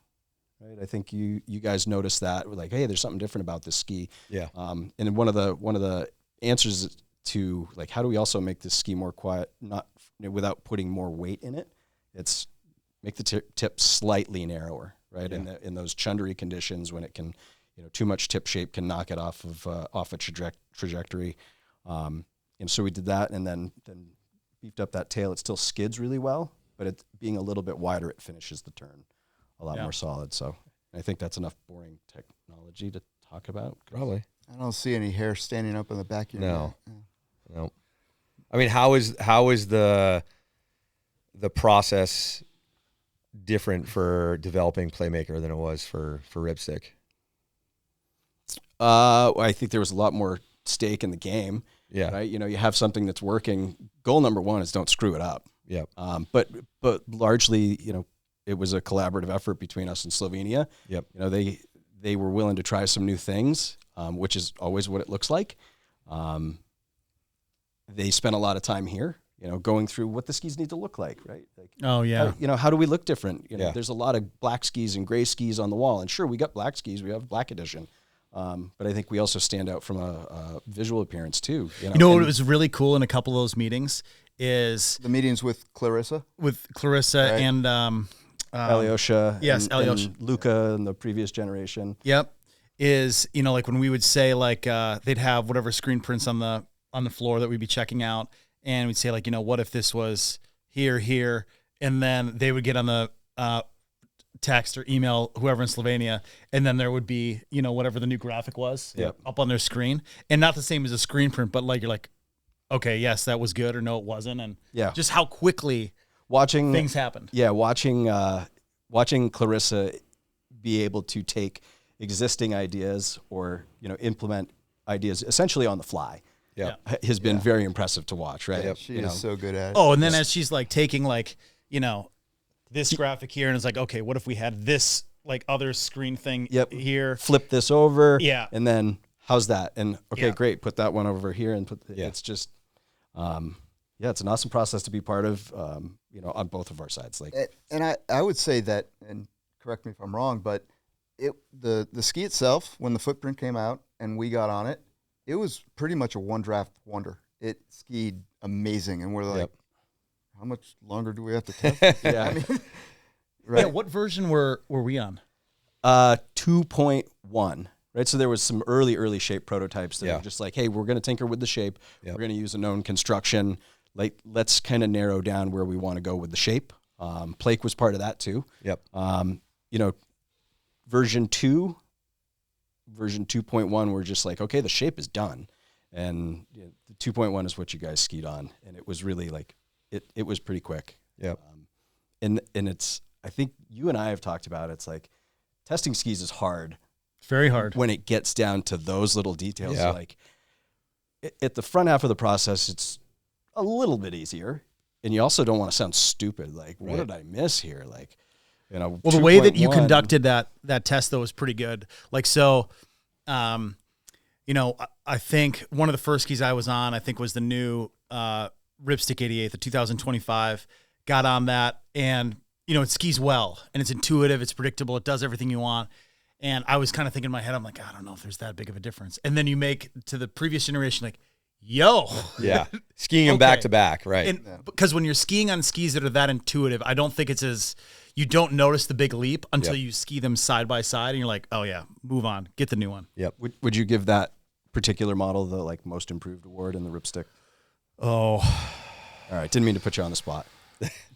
Right, I think you guys noticed that. We're like, hey, there's something different about this ski. Yeah. And one of the answers to like, how do we also make this ski more quiet, not without putting more weight in it? It's make the tip slightly narrower, right? Yeah. In those chundery conditions when it can, too much tip shape can knock it off a trajectory. And so we did that, and then beefed up that tail. It still skids really well, but it being a little bit wider, it finishes the turn a lot more solid. So I think that's enough boring technology to talk about. Probably. I don't see any hair standing up on the back of your neck. No. I mean, how is the process different for developing Playmaker than it was for Ripstick? I think there was a lot more stake in the game. Yeah. Right. You have something that's working. Goal number one is don't screw it up. Yeah. But largely, it was a collaborative effort between us and Slovenia. Yep. They were willing to try some new things, which is always what it looks like. They spent a lot of time here, going through what the skis need to look like, right? Like, Oh yeah. how do we look different? Yeah. There's a lot of black skis and gray skis on the wall, and sure, we got black skis. We have black edition. But I think we also stand out from a visual appearance too. What was really cool in a couple of those meetings is The meetings with Clarissa. Clarissa Right. and Alyosha, yes, and Alyosha. Luca and the previous generation. Yep. Is, like when we would say like they'd have whatever screen prints on the floor that we'd be checking out, and we'd say like, what if this was here, and then they would get on the text or email whoever in Slovenia, and then there would be, whatever the new graphic was up on their screen. And not the same as a screen print, but like you're like, okay, yes, that was good, or no, it wasn't. And just how quickly Watching things happened. Yeah, watching Clarissa be able to take existing ideas or implement ideas essentially on the fly. Yeah. Has been very impressive to watch, right? Yep. She is so good at it. Oh, and then as she's like taking like, this graphic here, and it's like, okay, what if we had this like other screen thing here? Flip this over. Yeah. And then how's that? And okay, Yeah. great. Put that one over here and it's just, it's an awesome process to be part of, on both of our sides. Like, And I would say that, and correct me if I'm wrong, but the ski itself, when the footprint came out and we got on it, it was pretty much a one draft wonder. It skied amazing, and we're like, how much longer do we have to test? Yeah. I mean, right. Yeah, what version were we on? 2.1, right? So there was some early shape prototypes that were just like, hey, we're going to tinker with the shape. Yep. We're going to use a known construction. Like, let's kind of narrow down where we want to go with the shape. Plake was part of that too. Yep. Version 2.1, we're just like, okay, the shape is done. And the 2.1 is what you guys skied on. And it was really like, it was pretty quick. Yep. And it's, I think you and I have talked about it. It's like testing skis is hard. Very hard. When it gets down to those little details. Yeah. Like at the front half of the process, it's a little bit easier. And you also don't want to sound stupid. Like, what did I miss here? Like, well, the way that you 2.1. conducted that test though was pretty good. Like, so, I think one of the first skis I was on, I think was the new Ripstick 88, the 2025. Got on that, and it skis well, and it's intuitive, it's predictable, it does everything you want. And I was kind of thinking in my head, I'm like, I don't know if there's that big of a difference. And then you make to the previous generation, like, yo, Yeah. Skiing them back to back, right? And because when you're skiing on skis that are that intuitive, I don't think it's as, you don't notice the big leap until you ski them side by side, and you're like, oh yeah, move on, get the new one. Yep. Would you give that particular model the like most improved award in the Ripstick? Oh, All right, didn't mean to put you on the spot.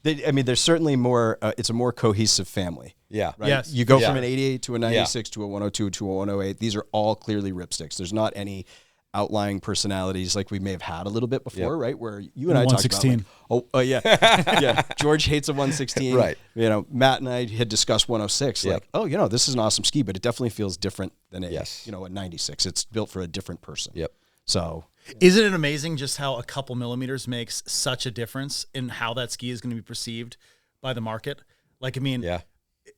There's certainly more. It's a more cohesive family. Yeah. Right? Yes. You go Yeah. from an 88 to a 96 to a 102 to a 108. These are all clearly Ripsticks. There's not any outlying personalities like we may have had a little bit before, right? Where you and I talked about, 116. yeah. George hates a 116. Right. Matt and I had discussed 106. Yep. Like, this is an awesome ski, but it definitely feels different than a, Yes. a 96. It's built for a different person. Yep. So Isn't it amazing just how a couple millimeters makes such a difference in how that ski is going to be perceived by the market? Like, I mean, Yeah.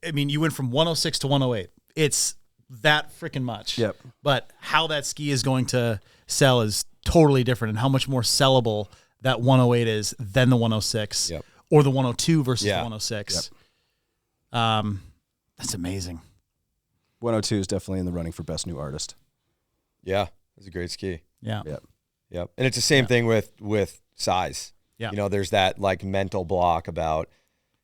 I mean, you went from 106 to 108. It's that freaking much. Yep. But how that ski is going to sell is totally different, and how much more sellable that 108 is than the 106 Yep. or the 102 versus Yeah. the 106. That's amazing. 102 is definitely in the running for best new artist. Yeah, it's a great ski. Yeah. Yep. Yep. And it's the same thing with size. Yeah. You know, there's that like mental block about,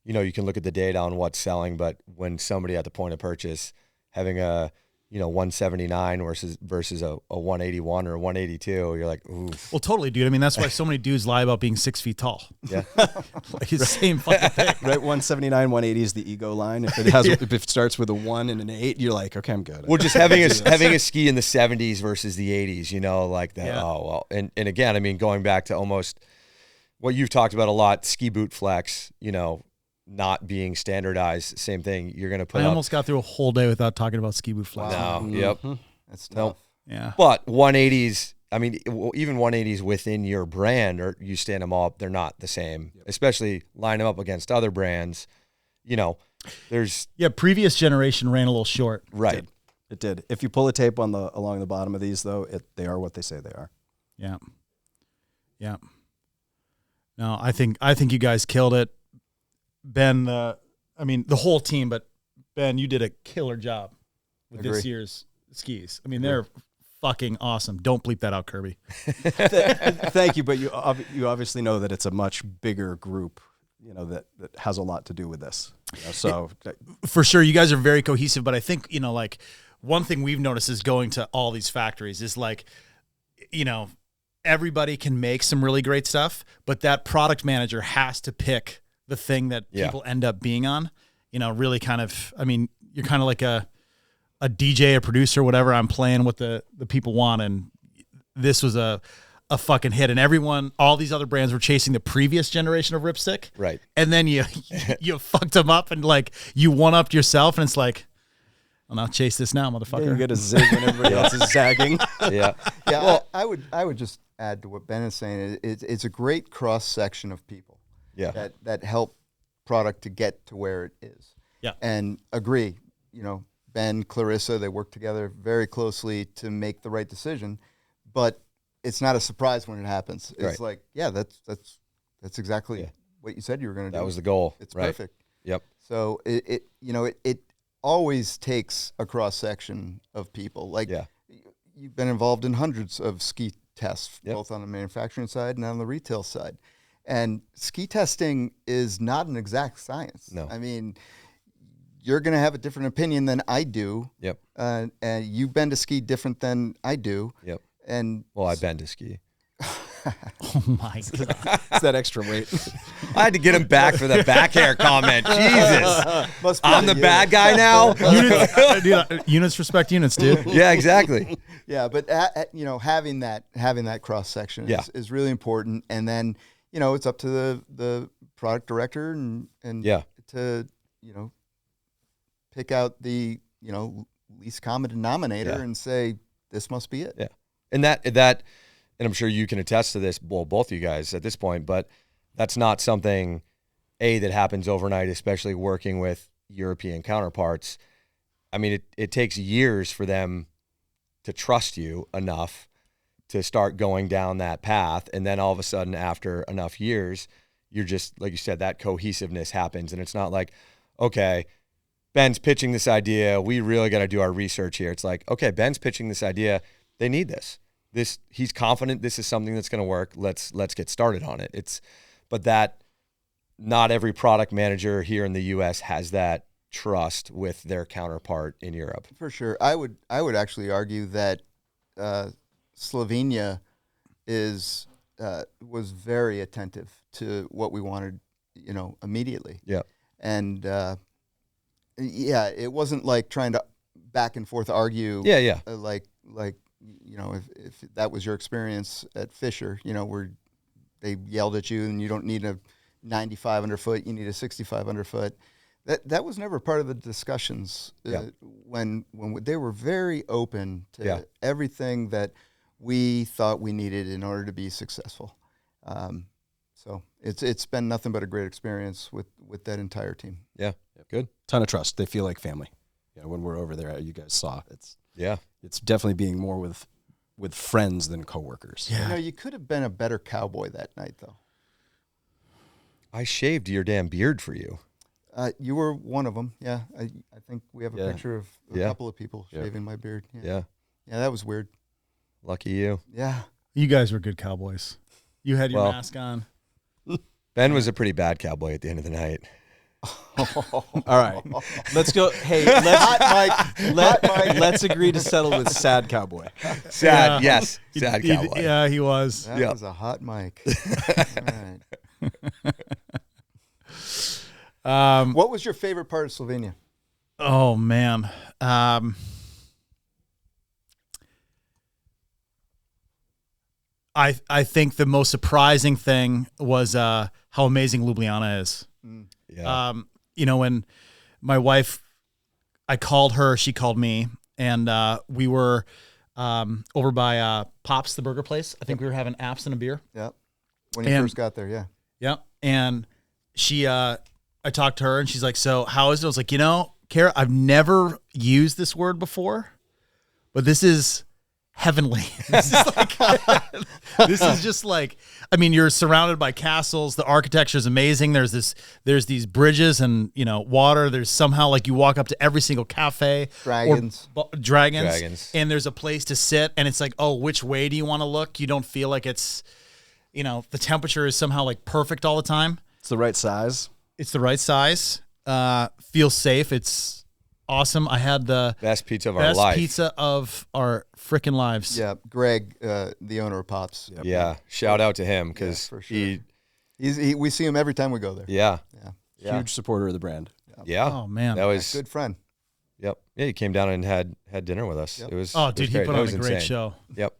you know, you can look at the data on what's selling, but when somebody at the point of purchase having a, you know, 179 versus a 181 or a 182, you're like, ooh. Well, totally, dude. I mean, that's why so many dudes lie about being 6 feet tall. Yeah. Like, it's the same fucking thing. Right, 179, 180 is the ego line. If it has, if it starts with a 1 and an 8, you're like, okay, I'm good. Well, just having a ski in the 70s versus the 80s, you know, like that. Yeah. Oh, well. And again, I mean, going back to almost what you've talked about a lot, ski boot flex, you know, not being standardized, same thing. You're going to put I up. almost got through a whole day without talking about ski boot flex. No, yep. That's tough. Nope. Yeah. But 180s, I mean, even 180s within your brand, or you stand them all up, they're not the same. Especially line them up against other brands. You know, there's Yeah, previous generation ran a little short. right. It did. If you pull a tape on along the bottom of these, though, they are what they say they are. Yeah. Yeah. No, I think you guys killed it. Ben, I mean, the whole team, but Ben, you did a killer job with this Agree. year's skis. I mean, they're fucking awesome. Don't bleep that out, Kirby. Thank you, but you obviously know that it's a much bigger group, you know, that has a lot to do with this. You know, so For sure, you guys are very cohesive, but I think, you know, like one thing we've noticed is going to all these factories is like, you know, everybody can make some really great stuff, but that product manager has to pick the thing that people end up being on, you know, really kind of, I mean, you're kind of like a DJ, a producer, whatever. I'm playing what the people want. And this was a fucking hit. And everyone, all these other brands were chasing the previous generation of Ripstick. Right. And then you fucked them up and like you one-upped yourself. And it's like, well, now chase this now, motherfucker. you get a zig when everybody else is zagging. Yeah. Yeah, Well- I would just add to what Ben is saying. It's a great cross section of people. Yeah. That help product to get to where it is. Yeah. And agree, you know, Ben, Clarissa, they work together very closely to make the right decision, but it's not a surprise when it happens. It's Right. like, yeah, that's exactly what you said you were going to do. That was the goal. It's right. perfect. Yep. So it always takes a cross section of people. Like you've been involved in hundreds of ski tests, both on the manufacturing side and on the retail side. And ski testing is not an exact science. No. I mean, you're going to have a different opinion than I do. Yep. And you bend to ski different than I do. Yep. And Well, I bend to ski. Oh my God. It's that extra weight. I had to get him back for the back hair comment. Jesus. must be I'm the bad guy now. Units respect units, dude. Yeah, exactly. Yeah, but you know, having that cross section is really important. And then, you know, it's up to the product director and to, you know, pick out the, you know, least common denominator and say this must be it. Yeah. And that and I'm sure you can attest to this, well, both of you guys at this point, but that's not something that happens overnight, especially working with European counterparts. I mean, it takes years for them to trust you enough to start going down that path. And then all of a sudden, after enough years, you're just, like you said, that cohesiveness happens. And it's not like, okay, Ben's pitching this idea. We really got to do our research here. It's like, okay, Ben's pitching this idea. They need this. He's confident this is something that's going to work. Let's get started on it. But that not every product manager here in the U.S. has that trust with their counterpart in Europe. For sure. I would actually argue that Slovenia was very attentive to what we wanted, you know, immediately. Yeah. And it wasn't like trying to back and forth argue. Yeah. Like you know, if that was your experience at Fisher, you know, where they yelled at you and you don't need a 95 underfoot, you need a 65 underfoot. That was never part of the discussions. When they were very open to everything that we thought we needed in order to be successful. So it's been nothing but a great experience with that entire team. Yeah, good. Ton of trust. They feel like family. When we're over there, you guys saw it's definitely being more with friends than coworkers. Yeah. You could have been a better cowboy that night, though. I shaved your damn beard for you. You were one of them. Yeah, I think we have a picture of a couple of people shaving my beard. Yeah, that was weird. Lucky you. Yeah, You guys were good cowboys. You had your mask on. Ben was a pretty bad cowboy at the end of the night. All right, let's go. Hey, let's agree to settle with sad cowboy. Sad, yes, sad cowboy. Yeah, he was. that was a hot mic. All right. What was your favorite part of Slovenia? Oh man. I think the most surprising thing was how amazing Ljubljana is. Yeah. When my wife, I called her, she called me, and we were over by Pop's, the burger place. I think we were having apps and a beer. Yeah, when you first got there. Yeah. Yep. And she, I talked to her, and she's like, "So how is it?" I was like, Kara, I've never used this word before, but this is heavenly. This is just like, you're surrounded by castles. The architecture is amazing. There's these bridges and, water. There's somehow like you walk up to every single cafe. Dragons. Dragons. And there's a place to sit. And it's like, oh, which way do you want to look? You don't feel like it's, the temperature is somehow like perfect all the time. It's the right size. It's the right size. Feels safe. It's awesome. I had the best pizza of our life. Best pizza of our freaking lives. Yeah, Greg, the owner of Pops. Yep. Yeah, shout out to him because for sure. we see him every time we go there. Yeah. Huge supporter of the brand. Yeah. Oh man, that was good friend. Yep. Yeah, he came down and had dinner with us. Yep. It was. Oh, dude, he put on a great insane. show. Yep.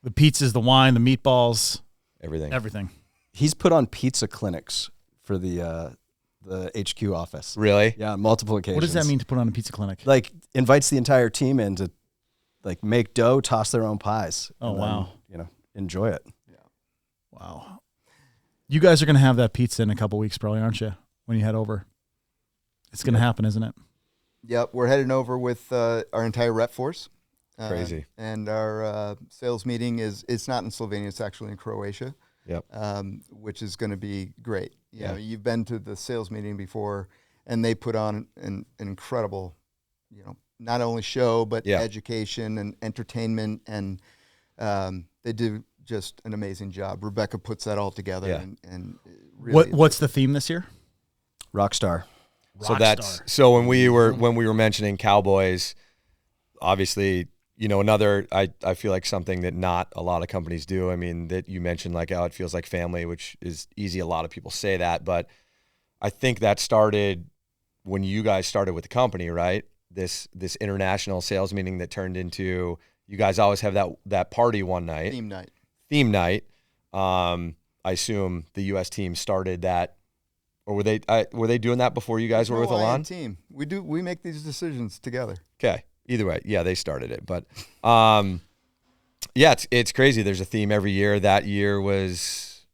The pizzas, the wine, the meatballs, everything. He's put on pizza clinics for the HQ office. Really? Yeah, on multiple occasions. What does that mean to put on a pizza clinic? Like invites the entire team in to like make dough, toss their own pies. Oh, wow. Then, enjoy it. Yeah. Wow. You guys are going to have that pizza in a couple weeks probably, aren't you? When you head over. It's going to happen, isn't it? Yep. We're heading over with our entire rep force. Crazy. And our sales meeting it's not in Slovenia. It's actually in Croatia. Yep. Which is going to be great. You've been to the sales meeting before, and they put on an incredible, not only show but education and entertainment, and they do just an amazing job. Rebecca puts that all together, and really what's the theme this year? Rockstar. So when we were mentioning cowboys, obviously. Another, I feel like something that not a lot of companies do. That you mentioned, like how it feels like family, which is easy. A lot of people say that, but I think that started when you guys started with the company, right? This international sales meeting that turned into, you guys always have that party one night. Theme night. I assume the U.S. team started that, or were they doing that before you guys were with Elan? Team. We make these decisions together. Okay. Either way, they started it, but it's crazy. There's a theme every year. That year was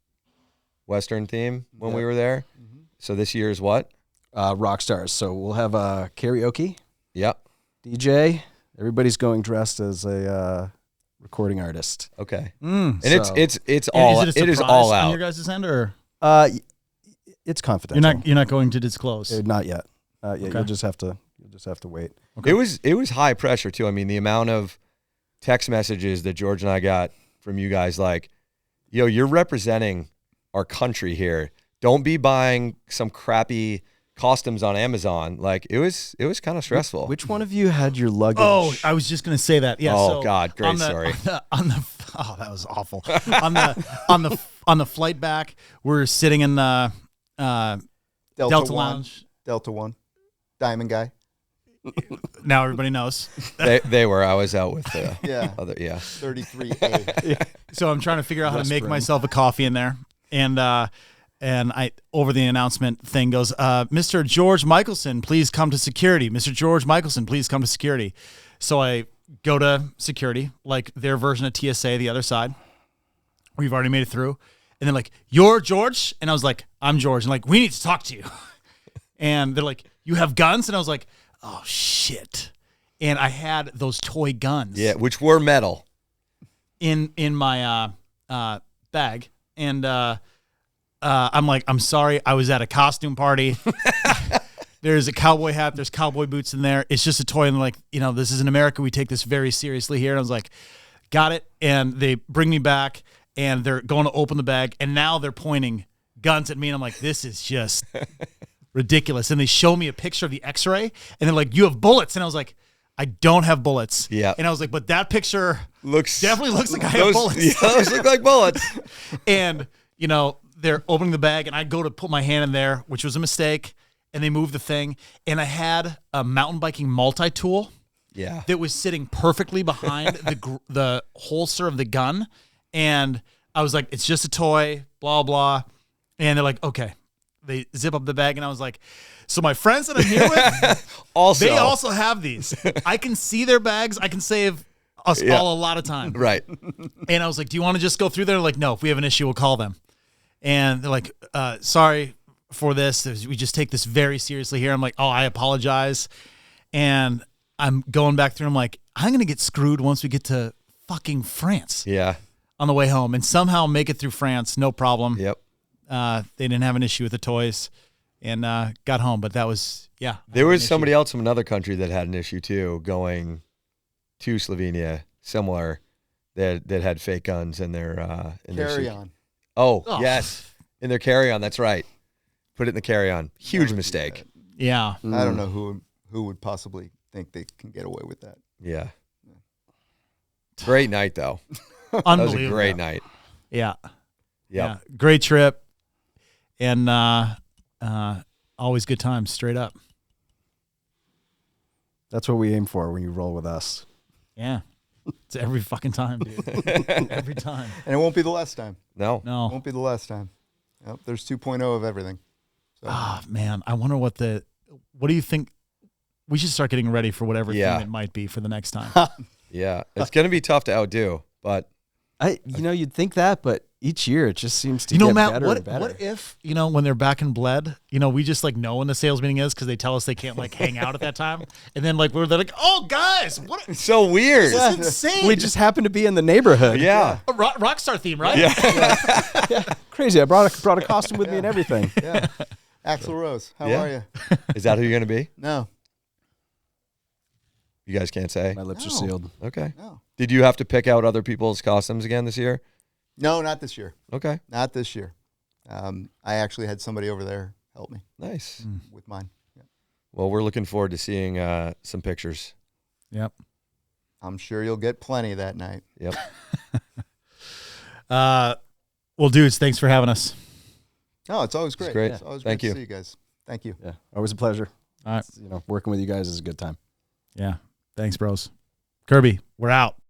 Western theme when we were there. Mm-hmm. So this year is what? Rock stars. So we'll have karaoke. Yep. DJ. Everybody's going dressed as a recording artist. Okay. And it's all is it is all out. On your guys' end, or it's confidential. You're not going to disclose. Not yet. Okay. You'll just have to wait. Okay. It was high pressure too. The amount of text messages that George and I got from you guys, like, yo, you're representing our country here. Don't be buying some crappy costumes on Amazon. Like it was kind of stressful. Which one of you had your luggage? Oh, I was just gonna say that. Yeah. Oh God, great story. Oh, that was awful. on the flight back, we're sitting in the Delta Lounge. Delta One, Diamond Guy. Now everybody knows. They were. I was out with the 33A. So I'm trying to figure out how to make myself a coffee in there, and I over the announcement thing goes, Mr. George Michelson, please come to security. Mr. George Michelson, please come to security. So I go to security, like their version of TSA, the other side. We've already made it through, And they're like, "You're George?" And I was like, "I'm George." And like, "We need to talk to you." And they're like, "You have guns?" And I was like, "Oh shit." And I had those toy guns. Yeah, which were metal. In my bag. And I'm like, "I'm sorry. I was at a costume party." There's a cowboy hat. There's cowboy boots in there. It's just a toy. And they're like, "This is in America. We take this very seriously here." And I was like, "Got it." And they bring me back, and they're going to open the bag. And now they're pointing guns at me. And I'm like, this is just ridiculous. And they show me a picture of the x-ray. And they're like, "You have bullets." And I was like, "I don't have bullets." Yeah. And I was like, "But that picture definitely looks like I those, have bullets." Yeah, those look like bullets. And, they're opening the bag, and I go to put my hand in there, which was a mistake. And they moved the thing, and I had a mountain biking multi-tool that was sitting perfectly behind the holster of the gun. And I was like, "It's just a toy, blah, blah." And they're like, "Okay." They zip up the bag, and I was like, "So my friends that I'm here with, they also have these. I can see their bags. I can save us all a lot of time." Right. And I was like, "Do you want to just go through there?" Like, "No, if we have an issue, we'll call them." And they're like, "Sorry for this. We just take this very seriously here." I'm like, "Oh, I apologize." And I'm going back through. I'm like, I'm going to get screwed once we get to fucking France. Yeah. On the way home, and somehow make it through France. No problem. Yep. They didn't have an issue with the toys, and got home. But that was, There was somebody else from another country that had an issue too, going to Slovenia, similar, that had fake guns in their Carry-on. Oh, yes. In their carry-on, that's right. Put it in the carry-on. Huge mistake. Yeah. I don't know who would possibly think they can get away with that. Yeah. Great night, though. That was a great night. Yeah. Yep. Yeah. Great trip. And always good times, straight up. That's what we aim for when you roll with us. Yeah. It's every fucking time, dude. Every time. And it won't be the last time. No. It won't be the last time. Yep, there's 2.0 of everything. So. Oh, man. I wonder what do you think? We should start getting ready for whatever thing it might be for the next time. Yeah. It's going to be tough to outdo, but. You'd think that, but each year it just seems to get Matt, better and better. What if, when they're back in Bled, we just know when the sales meeting is because they tell us they can't hang out at that time. And then they're like, "Oh, guys, what? It's so weird. This is insane. We just happen to be in the neighborhood. Yeah. A Rockstar theme, right? Yeah. Crazy. I brought a costume with me and everything. Yeah. Axl Rose, how are you? Is that who you're going to be? No. You guys can't say? My lips are sealed. Okay. No. Did you have to pick out other people's costumes again this year? No, not this year. Okay. Not this year. I actually had somebody over there help me Nice. with mine. Yeah. Well, we're looking forward to seeing some pictures. Yep. I'm sure you'll get plenty that night. Yep. Well, dudes, thanks for having us. No, it's always great. It's great. It's always Thank great you. to see you guys. Thank you. Yeah, always a pleasure. All right. Working with you guys is a good time. Yeah. Thanks, bros. Kirby, we're out.